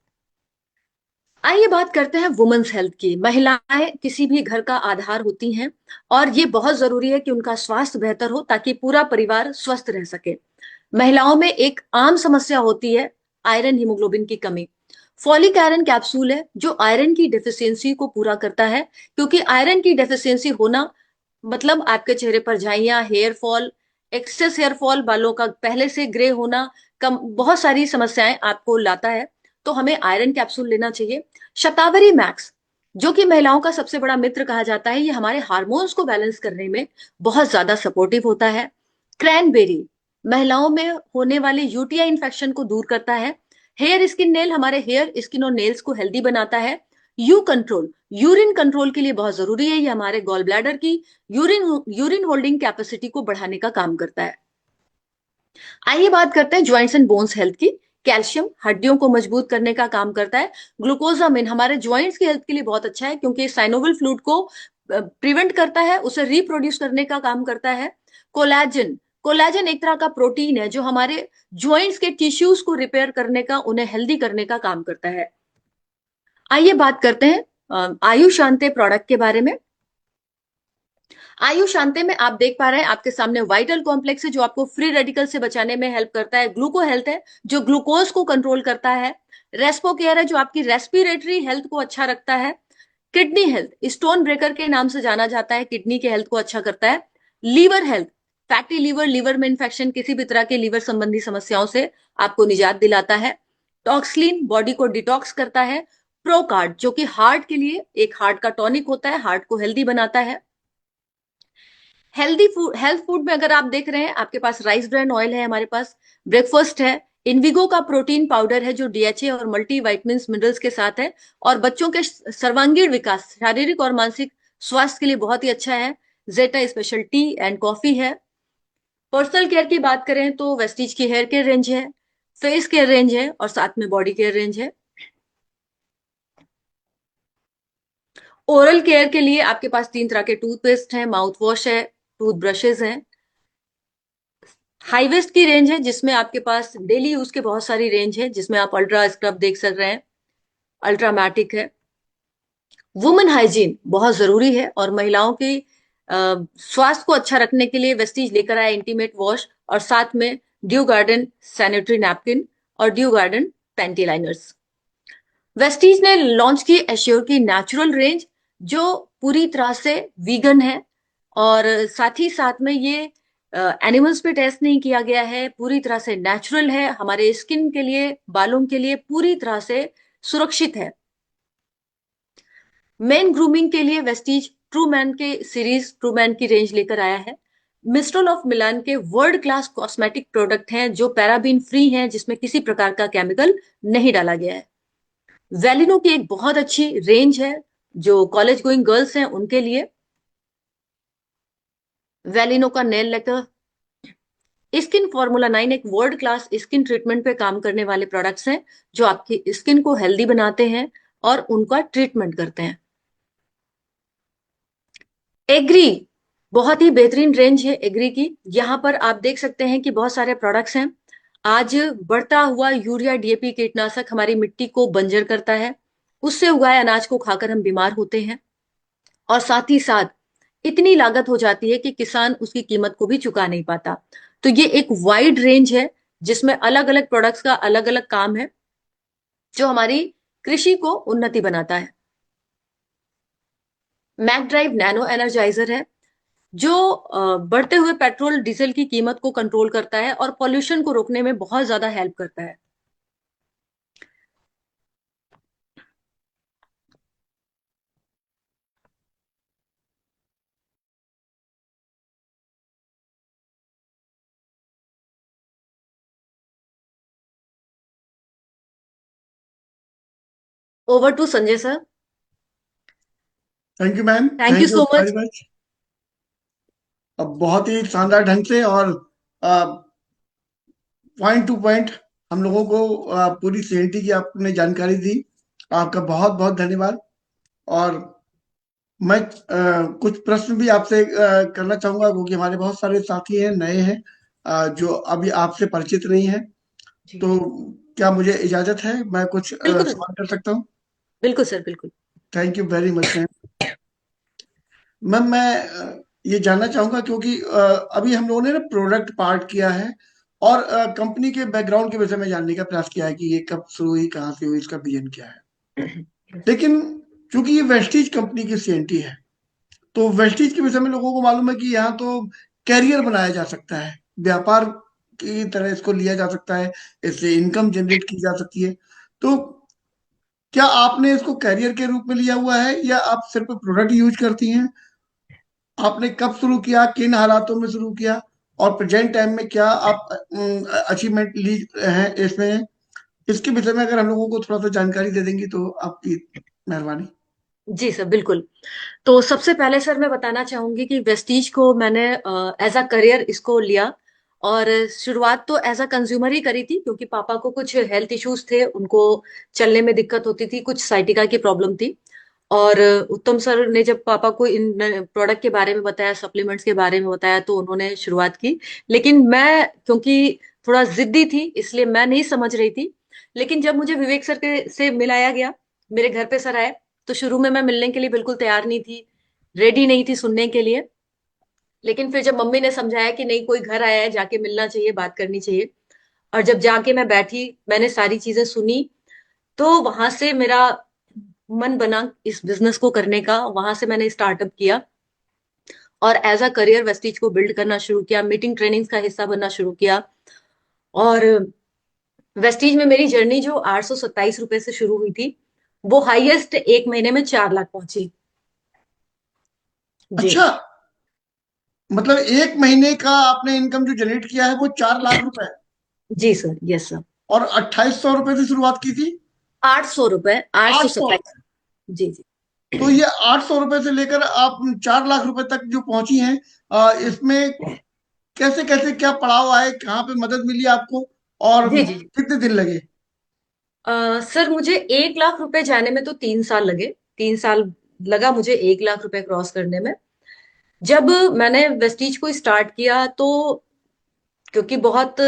आइए बात करते हैं वुमेन्स हेल्थ की। महिलाएं किसी भी घर का आधार होती हैं, और ये बहुत जरूरी है कि उनका स्वास्थ्य बेहतर हो ताकि पूरा परिवार स्वस्थ रह सके। महिलाओं में एक आम समस्या होती है आयरन हीमोग्लोबिन की कमी। फॉलिक आयरन कैप्सूल है जो आयरन की डेफिशिएंसी को पूरा करता है, क्योंकि आयरन की डेफिशिएंसी होना मतलब आपके चेहरे पर झाइयां, hair fall, excess hair fall, बालों का पहले से ग्रे होना, कम, बहुत सारी समस्याएं आपको लाता है। तो हमें आयरन कैप्सूल लेना चाहिए। शतावरी मैक्स, जो कि महिलाओं का सबसे बड़ा मित्र कहा जाता है, ये हमारे हार्मोन्स को बैलेंस करने में बहुत ज्यादा सपोर्टिव होता है। क्रैनबेरी महिलाओं में होने वाले यूटीआई इन्फेक्शन को दूर करता है। हेयर स्किन नेल हमारे हेयर स्किन और नेल्स को हेल्दी बनाता है। यू कंट्रोल यूरिन कंट्रोल के लिए बहुत जरूरी है, ये हमारे गॉल ब्लैडर की यूरिन यूरिन होल्डिंग कैपेसिटी को बढ़ाने का काम करता है। आइए बात करते हैं ज्वाइंट्स एंड बोन्स हेल्थ की। कैल्शियम हड्डियों को मजबूत करने का काम करता है। ग्लूकोजामिन हमारे ज्वाइंट्स की हेल्थ के लिए बहुत अच्छा है, क्योंकि साइनोविल फ्लूइड को प्रिवेंट करता है, उसे रिप्रोड्यूस करने का काम करता है। कोलेजन कोलेजन एक तरह का प्रोटीन है जो हमारे ज्वाइंट्स के टिश्यूज को रिपेयर करने का, उन्हें हेल्दी करने का काम करता है। आइए बात करते हैं आयुष शांति प्रोडक्ट के बारे में। आयु शांति में आप देख पा रहे हैं आपके सामने वाइटल कॉम्प्लेक्स है, जो आपको फ्री रेडिकल से बचाने में हेल्प करता है। ग्लूको हेल्थ है जो ग्लूकोज को कंट्रोल करता है। रेस्पो केयर है जो आपकी रेस्पिरेटरी हेल्थ को अच्छा रखता है। किडनी हेल्थ स्टोन ब्रेकर के नाम से जाना जाता है, किडनी के हेल्थ को अच्छा करता है। Liver health fatty liver, liver में इंफेक्शन, किसी भी तरह के लीवर संबंधी समस्याओं से आपको निजात दिलाता है। टॉक्सलिन बॉडी को डिटॉक्स करता है। प्रोकार्ड जो कि हार्ट के लिए एक हार्ट का टॉनिक होता है, हार्ट को हेल्दी बनाता है। हेल्दी फूड, हेल्थ फूड में अगर आप देख रहे हैं, आपके पास राइस ब्रान ऑयल है, हमारे पास ब्रेकफास्ट है। इनविगो का प्रोटीन पाउडर है जो डीएचए और मल्टी वाइटमिन्स मिनरल्स के साथ है, और बच्चों के सर्वांगीण विकास, शारीरिक और मानसिक स्वास्थ्य के लिए बहुत ही अच्छा है। जेटा स्पेशल टी एंड कॉफी है। पर्सनल केयर की बात करें तो वेस्टीज की हेयर केयर रेंज है, फेस केयर रेंज है, और साथ में बॉडी केयर रेंज है। ओरल केयर के लिए आपके पास 3 तरह के टूथपेस्ट हैं, माउथ वॉश है, टूथ ब्रशेज हैं। हाई वेस्ट की रेंज है जिसमें आपके पास डेली यूज के बहुत सारी रेंज है, जिसमें आप अल्ट्रा स्क्रब देख सक रहे हैं, अल्ट्रामैटिक है। वुमेन हाइजीन बहुत जरूरी है, और महिलाओं की स्वास्थ्य को अच्छा रखने के लिए वेस्टीज लेकर आया इंटीमेट वॉश, और साथ में ड्यू गार्डन सैनिटरी नैपकिन और due garden panty liners. Vestige ने लॉन्च की एश्योर की नेचुरल रेंज, जो पूरी तरह से वीगन है, और साथ ही साथ में ये एनिमल्स पे टेस्ट नहीं किया गया है, पूरी तरह से नेचुरल है, हमारे स्किन के लिए, बालों के लिए पूरी तरह से सुरक्षित है। मेन ग्रूमिंग के लिए वेस्टीज ट्रू मैन के सीरीज ट्रू मैन की रेंज लेकर आया है। मिस्ट्रल ऑफ मिलान के वर्ल्ड क्लास कॉस्मेटिक प्रोडक्ट हैं जो पैराबीन फ्री हैं, जिसमें किसी प्रकार का केमिकल नहीं डाला गया है। वेलिनो की एक बहुत अच्छी रेंज है जो कॉलेज गोइंग गर्ल्स हैं उनके लिए। वेलिनो का नेल लेकर स्किन फॉर्मूला 9 एक वर्ल्ड क्लास स्किन ट्रीटमेंट पे काम करने वाले प्रोडक्ट्स हैं जो आपकी स्किन को हेल्दी बनाते हैं और उनका ट्रीटमेंट करते हैं। एग्री बहुत ही बेहतरीन रेंज है एग्री की। यहां पर आप देख सकते हैं कि बहुत सारे प्रोडक्ट्स हैं। आज बढ़ता हुआ यूरिया डीएपी कीटनाशक हमारी मिट्टी को बंजर करता है। उससे उगाए अनाज को खाकर हम बीमार होते हैं और साथ ही साथ इतनी लागत हो जाती है कि किसान उसकी कीमत को भी चुका नहीं पाता। तो ये एक वाइड रेंज है जिसमें अलग अलग प्रोडक्ट्स का अलग अलग काम है जो हमारी कृषि को उन्नति बनाता है। मैक ड्राइव नैनो एनर्जाइजर है जो बढ़ते हुए पेट्रोल डीजल की कीमत को कंट्रोल करता है और पॉल्यूशन को रोकने में बहुत ज्यादा हेल्प करता है। Over to Sanjay sir. Thank you ma'am, thank you thank you so very much. Much. अब बहुत ही शानदार ढंग से और पॉइंट टू पॉइंट हम लोगों को पूरी सीएनटी की आपने जानकारी दी। आपका बहुत बहुत धन्यवाद। और मैं कुछ प्रश्न भी आपसे करना चाहूंगा क्योंकि हमारे बहुत सारे साथी हैं, नए हैं, जो अभी आपसे परिचित नहीं है। जी तो क्या मुझे इजाजत है, मैं कुछ बिल्कुल। सवाल कर सकता हूँ? बिल्कुल सर बिल्कुल। Thank you very much ma'am. Ma'am मैं ये जानना चाहूंगा क्योंकि अभी हम लोगों ने ना प्रोडक्ट पार्ट किया है और कंपनी के बैकग्राउंड के विषय में जानने का प्रयास किया है कि ये कब शुरू हुई, कहाँ से हुई, इसका विजन क्या है। लेकिन चूंकि ये वेस्टीज कंपनी की सीएनटी है, तो वेस्टीज के विषय में लोगों को मालूम है कि यहाँ तो कैरियर बनाया जा सकता है, व्यापार की तरह इसको लिया जा सकता है, इससे इनकम जनरेट की जा सकती है। तो क्या आपने इसको कैरियर के रूप में लिया हुआ है या आप सिर्फ प्रोडक्ट यूज करती हैं? आपने कब शुरू किया, किन हालातों में शुरू किया, और प्रेजेंट टाइम में क्या आप अचीवमेंट ली हैं इसमें? इसके विषय में अगर हम लोगों को थोड़ा सा जानकारी दे देंगी तो आपकी मेहरबानी। जी सर बिल्कुल। तो सबसे पहले सर मैं बताना चाहूंगी कि वेस्टीज को मैंने एज अ करियर इसको लिया। और शुरुआत तो एज अ कंज्यूमर ही करी थी क्योंकि पापा को कुछ हेल्थ इश्यूज थे, उनको चलने में दिक्कत होती थी, कुछ साइटिका की प्रॉब्लम थी। और उत्तम सर ने जब पापा को इन प्रोडक्ट के बारे में बताया, सप्लीमेंट्स के बारे में बताया, तो उन्होंने शुरुआत की। लेकिन मैं क्योंकि थोड़ा जिद्दी थी इसलिए मैं नहीं समझ रही थी। लेकिन जब मुझे विवेक सर के से मिलाया गया, मेरे घर पे सर आए, तो शुरू में मैं मिलने के लिए बिल्कुल तैयार नहीं थी, रेडी नहीं थी सुनने के लिए। लेकिन फिर जब मम्मी ने समझाया कि नहीं, कोई घर आया है, जाके मिलना चाहिए, बात करनी चाहिए, और जब जाके मैं बैठी, मैंने सारी चीजें सुनी, तो वहां से मेरा मन बना इस बिजनेस को करने का। वहां से मैंने स्टार्टअप किया और एज अ करियर वेस्टीज को बिल्ड करना शुरू किया, मीटिंग ट्रेनिंग्स का हिस्सा बनना शुरू किया। और वेस्टीज में मेरी जर्नी जो 827 रुपए से शुरू हुई थी, वो हाईएस्ट एक महीने में 4 लाख पहुंची। जी। अच्छा, मतलब एक महीने का आपने इनकम जो जनरेट किया है वो 4 लाख रुपए, जी सर, यस सर। और 2800 रुपए से शुरुआत की थी? 800 रुपए, आठ सौ 800? सत्ताईस जी जी। तो ये 800 रुपए से लेकर आप 4 लाख रुपए तक जो पहुंची हैं, इसमें कैसे कैसे क्या पड़ाव आए, कहाँ पे मदद मिली आपको, और जी जी। कितने दिन लगे? सर मुझे 1 लाख रुपए जाने में तो 3 साल लगे। 3 साल लगा मुझे 1 लाख रुपए क्रॉस करने में। जब मैंने वेस्टीज को स्टार्ट किया तो क्योंकि बहुत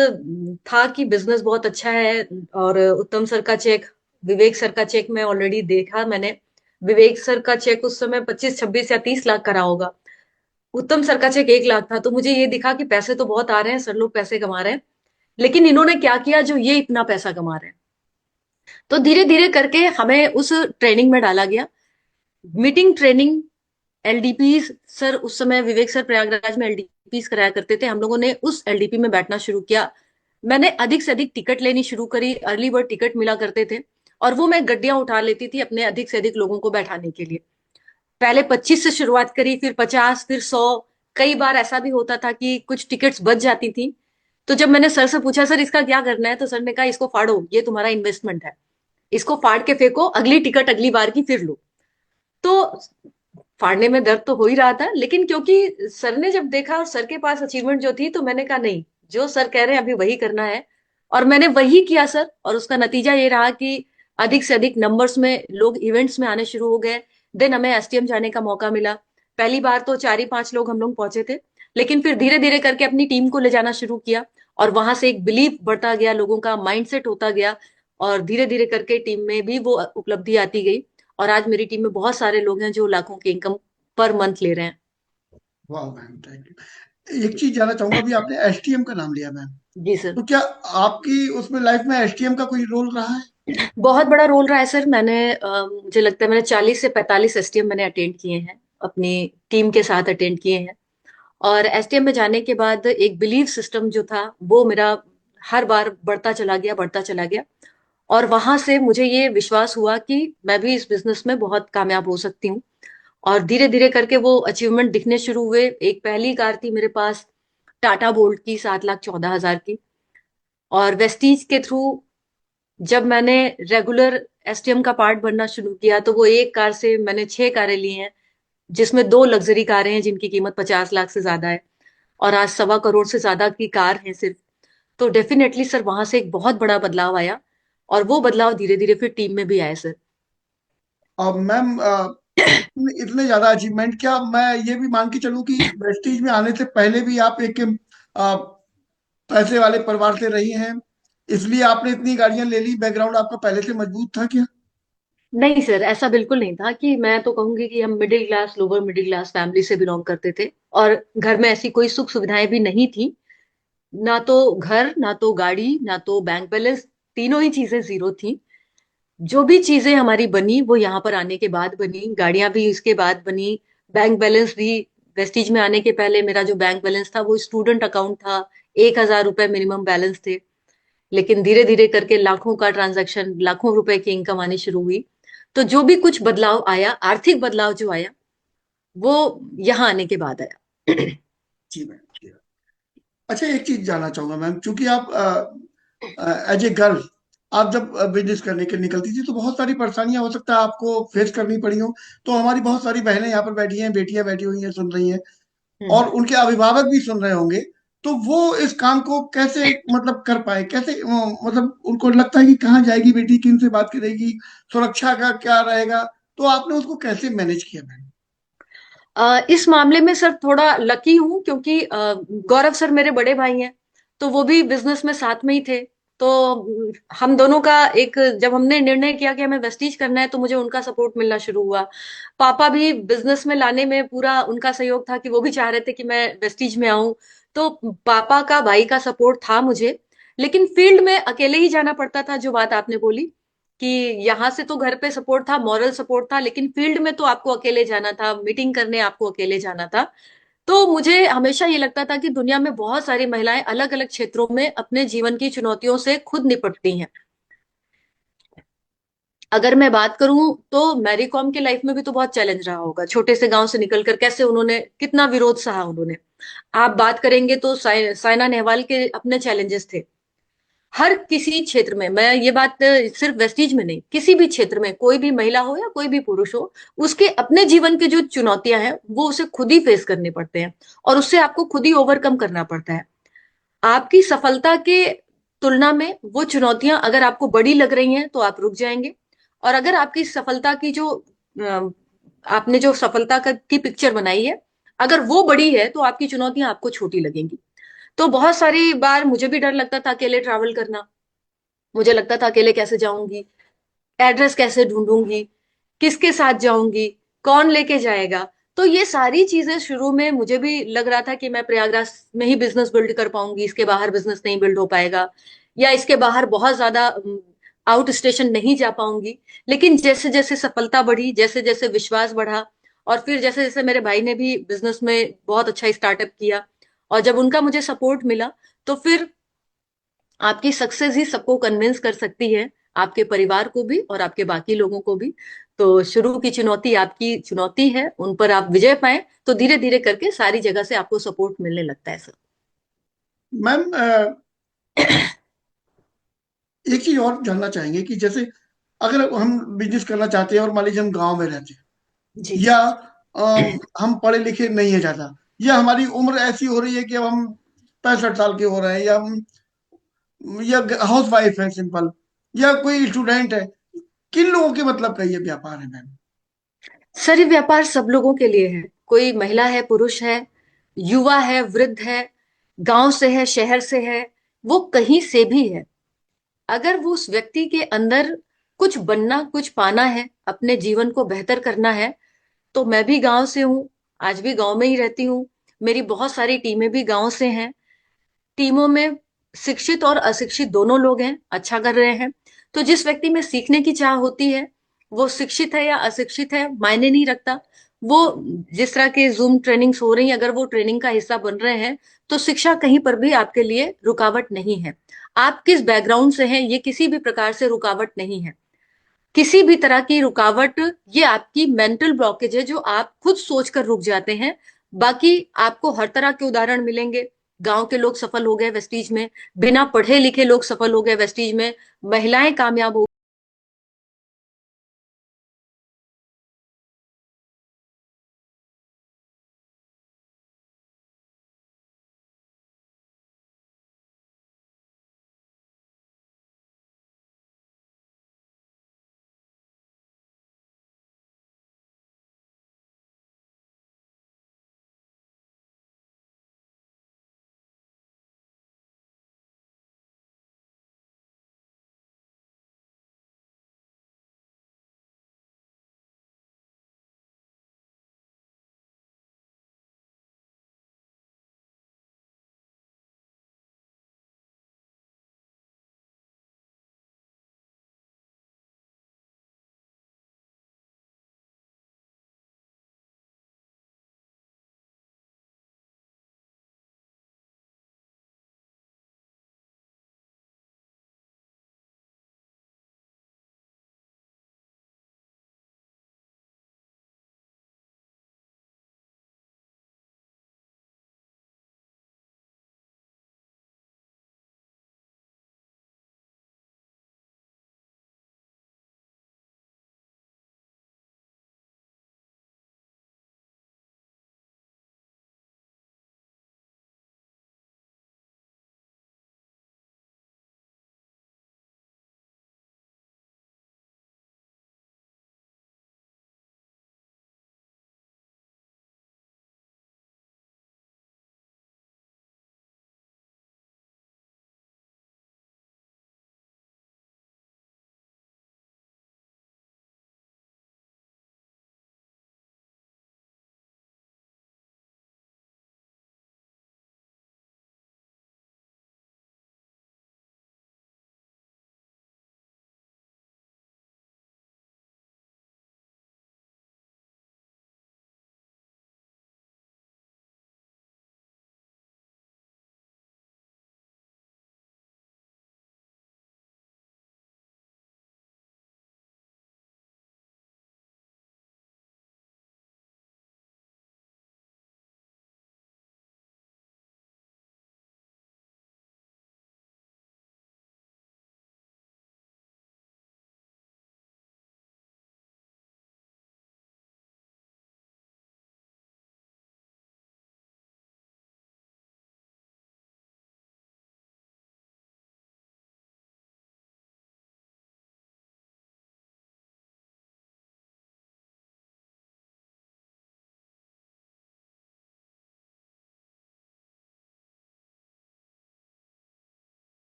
था कि बिजनेस बहुत अच्छा है, और उत्तम सर का चेक, विवेक सर का चेक मैं ऑलरेडी देखा मैंने। विवेक सर का चेक उस समय 25 26 या 30 लाख का रहा होगा। उत्तम सर का चेक 1 लाख था। तो मुझे ये दिखा कि पैसे तो बहुत आ रहे हैं, सर लोग पैसे कमा रहे हैं, लेकिन इन्होंने क्या किया जो ये इतना पैसा कमा रहे हैं। तो धीरे धीरे करके हमें उस ट्रेनिंग में डाला गया, मीटिंग ट्रेनिंग, एलडीपीज। सर उस समय विवेक सर प्रयागराज में एलडीपीज कराया करते थे, हम लोगों ने उस एलडीपी में बैठना शुरू किया। मैंने अधिक से अधिक टिकट लेनी शुरू करी, अर्ली बर्ड टिकट मिला करते थे, और वो मैं गड्डियां उठा लेती थी अपने अधिक से अधिक लोगों को बैठाने के लिए। पहले 25 से शुरुआत करी, फिर 50, फिर 100। कई बार ऐसा भी होता था कि कुछ टिकट्स बच जाती थी। तो जब मैंने सर से पूछा, सर इसका क्या करना है, तो सर ने कहा इसको फाड़ो, ये तुम्हारा इन्वेस्टमेंट है। इसको फाड़ के फेंको, अगली टिकट अगली बार की फिर लो। तो फाड़ने में दर्द तो हो ही रहा था, लेकिन क्योंकि सर ने जब देखा और सर के पास अचीवमेंट जो थी, तो मैंने कहा नहीं, जो सर कह रहे हैं अभी वही करना है। और मैंने वही किया सर, और उसका नतीजा ये रहा कि अधिक से अधिक नंबर्स में लोग इवेंट्स में आने शुरू हो गए। देन हमें एसटीएम जाने का मौका मिला। पहली बार तो 4 ही 5 लोग हम लोग पहुंचे थे, लेकिन फिर धीरे धीरे करके अपनी टीम को ले जाना शुरू किया। और वहां से एक बिलीव बढ़ता गया, लोगों का माइंडसेट होता गया, और धीरे धीरे करके टीम में भी वो उपलब्धि आती गई। और आज मेरी टीम में बहुत सारे लोग हैं जो लाखों की इनकम पर मंथ ले रहे हैं। वाह मैम, थैंक यू। एक चीज जानना चाहूंगा, अभी आपने एसटीएम का नाम लिया मैम, जी सर। तो क्या आपकी उसमें लाइफ में एसटीएम का कोई रोल रहा है? बहुत बड़ा रोल रहा है सर। मुझे लगता है मैंने 40 से 45 एसटीएम मैंने अटेंड किए हैं, अपनी टीम के साथ अटेंड किए हैं। और एसटीएम में जाने के बाद एक बिलीव सिस्टम जो था वो मेरा हर बार बढ़ता चला गया, बढ़ता चला गया। और वहां से मुझे ये विश्वास हुआ कि मैं भी इस बिजनेस में बहुत कामयाब हो सकती हूँ। और धीरे धीरे करके वो अचीवमेंट दिखने शुरू हुए। एक पहली कार थी मेरे पास, टाटा बोल्ट की, 7,14,000 की। और वेस्टीज के थ्रू जब मैंने रेगुलर एसटीएम का पार्ट बनना शुरू किया, तो वो एक कार से मैंने 6 कारें ली हैं, जिसमें 2 लग्जरी कारें हैं जिनकी कीमत 50 लाख से ज्यादा है। और आज 1.25 करोड़ से ज्यादा की कार है सिर्फ। तो डेफिनेटली सर वहां से एक बहुत बड़ा बदलाव आया। और वो बदलाव धीरे धीरे फिर टीम में भी आए सर। और मैम, इतने इतने ज्यादा अचीवमेंट, क्या मैं ये भी मान के चलूं कि प्रेस्टीज में आने से पहले भी आप एक अ, पैसे वाले परिवार से रही हैं, इसलिए आपने इतनी गाड़ियां ले ली? बैकग्राउंड आपका पहले से मजबूत था क्या? नहीं सर, ऐसा बिल्कुल नहीं था। कि मैं तो कहूंगी कि हम middle class, lower middle class family से बिलोंग करते थे। और घर में ऐसी कोई सुख सुविधाएं भी नहीं थी। ना तो घर, ना तो गाड़ी, ना तो बैंक बैलेंस। तीनों ही चीजें जीरो थी। जो भी चीजें हमारी बनी वो यहाँ पर आने के बाद बनी। गाड़ियां भी इसके बाद बनी। बैंक बैलेंस भी, वेस्टीज में आने के पहले मेरा जो बैंक बैलेंस था वो स्टूडेंट अकाउंट था। 1,000 रुपए मिनिमम बैलेंस थे। लेकिन धीरे धीरे करके लाखों का ट्रांजैक्शन, लाखों रुपए की इनकम आनी शुरू हुई। तो जो भी कुछ बदलाव आया, आर्थिक बदलाव जो आया, वो यहाँ आने के बाद आया। जी मैम, जी मैम। अच्छा, एक चीज जानना चाहूंगा मैम, क्योंकि आप एज ए गर्ल, आप जब बिजनेस करने के निकलती थी तो बहुत सारी परेशानियां हो सकता है आपको फेस करनी पड़ी हो। तो हमारी बहुत सारी बहनें यहाँ पर बैठी हैं, बेटियां बैठी हुई हैं, सुन रही हैं, और हम्म। उनके अभिभावक भी सुन रहे होंगे। तो वो इस काम को कैसे मतलब कर पाए, कैसे मतलब उनको लगता है कि कहाँ जाएगी बेटी, किन से बात करेगी, सुरक्षा का क्या रहेगा, तो आपने उसको कैसे मैनेज किया मैम? इस मामले में सर थोड़ा लकी हूं, क्योंकि गौरव सर मेरे बड़े भाई हैं। तो वो भी बिजनेस में साथ में ही थे। तो हम दोनों का एक, जब हमने निर्णय किया कि हमें वेस्टीज करना है, तो मुझे उनका सपोर्ट मिलना शुरू हुआ। पापा भी बिजनेस में लाने में पूरा उनका सहयोग था, कि वो भी चाह रहे थे कि मैं वेस्टीज में आऊं। तो पापा का, भाई का सपोर्ट था मुझे। लेकिन फील्ड में अकेले ही जाना पड़ता था, जो बात आपने बोली कि यहाँ से तो घर पे सपोर्ट था, मॉरल सपोर्ट था, लेकिन फील्ड में तो आपको अकेले जाना था, मीटिंग करने आपको अकेले जाना था। तो मुझे हमेशा ये लगता था कि दुनिया में बहुत सारी महिलाएं अलग अलग क्षेत्रों में अपने जीवन की चुनौतियों से खुद निपटती हैं। अगर मैं बात करूं तो मैरी कॉम की लाइफ में भी तो बहुत चैलेंज रहा होगा। छोटे से गांव से निकलकर कैसे उन्होंने कितना विरोध सहा उन्होंने। आप बात करेंगे तो साइना नेहवाल के अपने चैलेंजेस थे। हर किसी क्षेत्र में, मैं ये बात सिर्फ वेस्टीज में नहीं, किसी भी क्षेत्र में कोई भी महिला हो या कोई भी पुरुष हो, उसके अपने जीवन की जो चुनौतियां हैं वो उसे खुद ही फेस करने पड़ते हैं। और उससे आपको खुद ही ओवरकम करना पड़ता है। आपकी सफलता के तुलना में वो चुनौतियां अगर आपको बड़ी लग रही हैं तो आप रुक जाएंगे। और अगर आपकी सफलता की जो आपने जो सफलता की पिक्चर बनाई है, अगर वो बड़ी है, तो आपकी चुनौतियां आपको छोटी लगेंगी। तो बहुत सारी बार मुझे भी डर लगता था अकेले ट्रैवल करना। मुझे लगता था अकेले कैसे जाऊंगी, एड्रेस कैसे ढूंढूंगी, किसके साथ जाऊंगी, कौन लेके जाएगा। तो ये सारी चीजें शुरू में मुझे भी लग रहा था कि मैं प्रयागराज में ही बिजनेस बिल्ड कर पाऊंगी, इसके बाहर बिजनेस नहीं बिल्ड हो पाएगा, या इसके बाहर बहुत ज्यादा आउट स्टेशन नहीं जा पाऊंगी। लेकिन जैसे जैसे सफलता बढ़ी, जैसे जैसे विश्वास बढ़ा, और फिर जैसे जैसे मेरे भाई ने भी बिजनेस में बहुत अच्छा स्टार्टअप किया, और जब उनका मुझे सपोर्ट मिला, तो फिर आपकी सक्सेस ही सबको कन्विंस कर सकती है, आपके परिवार को भी और आपके बाकी लोगों को भी। तो शुरू की चुनौती आपकी चुनौती है, उन पर आप विजय पाए, तो धीरे धीरे करके सारी जगह से आपको सपोर्ट मिलने लगता है सर। मैम, एक चीज और जानना चाहेंगे कि जैसे अगर हम बिजनेस करना चाहते हैं और मान लीजिए हम गांव में रहते हैं, जी। या हम पढ़े लिखे नहीं है ज्यादा, या हमारी उम्र ऐसी हो रही है कि अब हम 65 साल के हो रहे हैं, या हाउस वाइफ है सिंपल, या कोई स्टूडेंट है, किन लोगों के मतलब का ये व्यापार है मैम? सर, ये व्यापार सब लोगों के लिए है। कोई महिला है, पुरुष है, युवा है, वृद्ध है, गांव से है, शहर से है, वो कहीं से भी है। अगर वो उस व्यक्ति के अंदर कुछ बनना, कुछ पाना है, अपने जीवन को बेहतर करना है, तो मैं भी गांव से हूँ, आज भी गांव में ही रहती हूँ। मेरी बहुत सारी टीमें भी गांव से हैं। टीमों में शिक्षित और अशिक्षित दोनों लोग हैं, अच्छा कर रहे हैं। तो जिस व्यक्ति में सीखने की चाह होती है, वो शिक्षित है या अशिक्षित है मायने नहीं रखता। वो जिस तरह के जूम ट्रेनिंग्स हो रही हैं, अगर वो ट्रेनिंग का हिस्सा बन रहे हैं, तो शिक्षा कहीं पर भी आपके लिए रुकावट नहीं है। आप किस बैकग्राउंड से हैं, ये किसी भी प्रकार से रुकावट नहीं है। किसी भी तरह की रुकावट, ये आपकी मेंटल ब्लॉकेज है जो आप खुद सोचकर रुक जाते हैं। बाकी आपको हर तरह के उदाहरण मिलेंगे। गांव के लोग सफल हो गए वेस्टीज में, बिना पढ़े लिखे लोग सफल हो गए वेस्टीज में, महिलाएं कामयाब हो